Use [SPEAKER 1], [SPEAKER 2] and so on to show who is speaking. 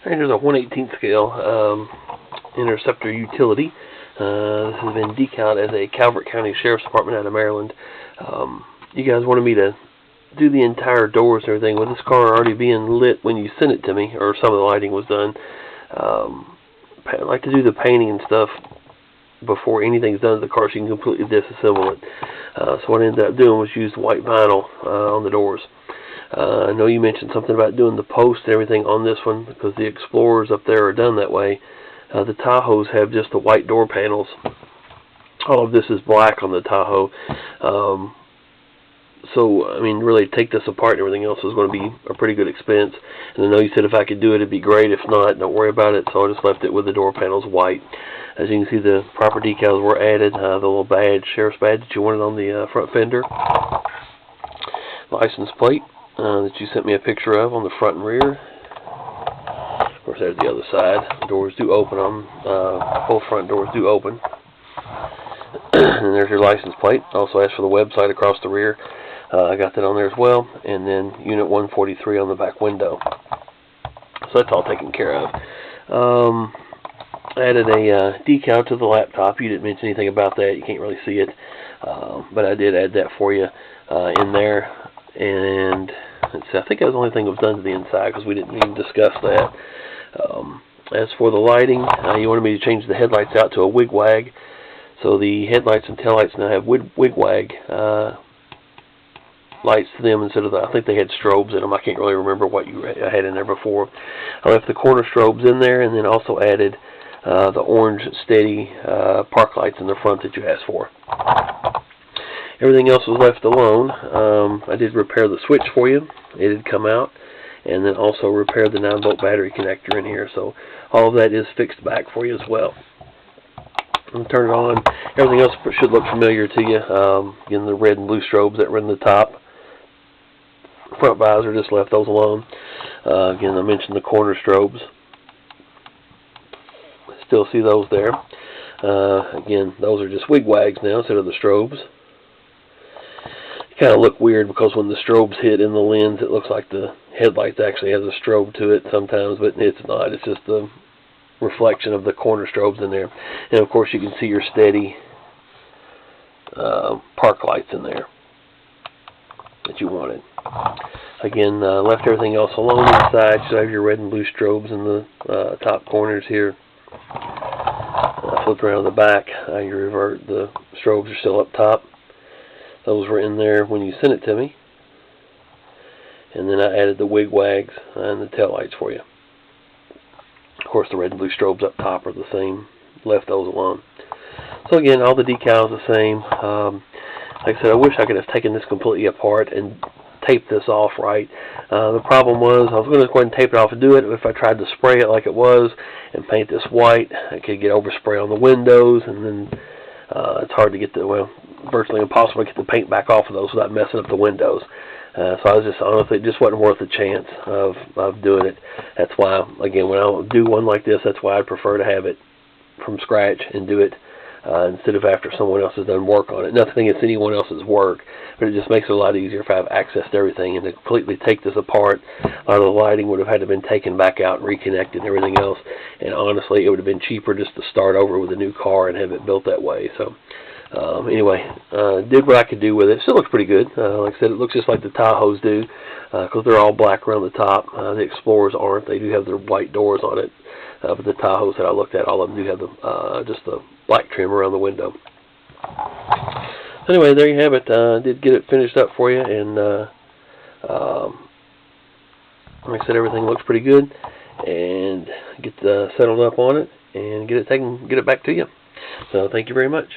[SPEAKER 1] And there's a 1/18 scale interceptor utility. This has been decaled as a Calvert County Sheriff's Department out of Maryland. You guys wanted me to do the entire doors and everything. With this car already being lit when you sent it to me, or some of the lighting was done, I like to do the painting and stuff before anything's done to the car so you can completely disassemble it. So what I ended up doing was use white vinyl on the doors. I know you mentioned something about doing the post and everything on this one because the Explorers up there are done that way. The Tahoes have just the white door panels. All of this is black on the Tahoe. So, I mean, really take this apart and everything else is going to be a pretty good expense. And I know you said if I could do it, it'd be great. If not, don't worry about it. So I just left it with the door panels white. As you can see, the proper decals were added. The little badge, sheriff's badge that you wanted on the front fender. License plate that you sent me a picture of on the front and rear. Of course, there's the other side. The doors do open on both front doors do open. And there's your license plate. Also asked for the website across the rear. I got that on there as well. And then Unit 143 on the back window. So that's all taken care of. I added a decal to the laptop. You didn't mention anything about that. You can't really see it. But I did add that for you in there. And let's see, I think that was the only thing that was done to the inside because we didn't even discuss that. As for the lighting, you wanted me to change the headlights out to a wig-wag. So the headlights and taillights now have wig-wag lights to them instead of I think they had strobes in them. I can't really remember what I had in there before. I left the corner strobes in there and then also added the orange steady park lights in the front that you asked for. Everything else was left alone. I did repair the switch for you. It did come out. And then also repair the 9-volt battery connector in here. So all of that is fixed back for you as well. And turn it on. Everything else should look familiar to you. Again, the red and blue strobes that were in the top. Front visor, just left those alone. Again, I mentioned the corner strobes. Still see those there. Again, those are just wig-wags now instead of the strobes. Kind of look weird because when the strobes hit in the lens, it looks like the headlights actually has a strobe to it sometimes, but it's not. It's just the reflection of the corner strobes in there. And of course you can see your steady park lights in there that you wanted. Again, left everything else alone inside. You have your red and blue strobes in the top corners here. Flip around the back. You revert. The strobes are still up top. Those were in there when you sent it to me. And then I added the wig-wags and the tail lights for you. Of course, the red and blue strobes up top are the same. Left those alone. So again, all the decals the same. Like I said, I wish I could have taken this completely apart and taped this off right. The problem was I was going to go ahead and tape it off and do it. If I tried to spray it like it was and paint this white, I could get overspray on the windows, and then it's hard to get the, well, virtually impossible to get the paint back off of those without messing up the windows. So I was just, honestly, it just wasn't worth the chance of doing it. That's why, again, when I do one like this, that's why I prefer to have it from scratch and do it instead of after someone else has done work on it. Nothing against anyone else's work, but it just makes it a lot easier if I have access to everything. And to completely take this apart, a lot of the lighting would have had to have been taken back out and reconnected and everything else. And honestly, it would have been cheaper just to start over with a new car and have it built that way. So anyway, did what I could do with it. Still looks pretty good. Like I said, it looks just like the Tahoes do because they're all black around the top. The Explorers aren't. They do have their white doors on it. But the Tahoes that I looked at, all of them do have just the black trim around the window. So anyway, there you have it. I did get it finished up for you, and like I said, everything looks pretty good. And get settled up on it and get it back to you. So thank you very much.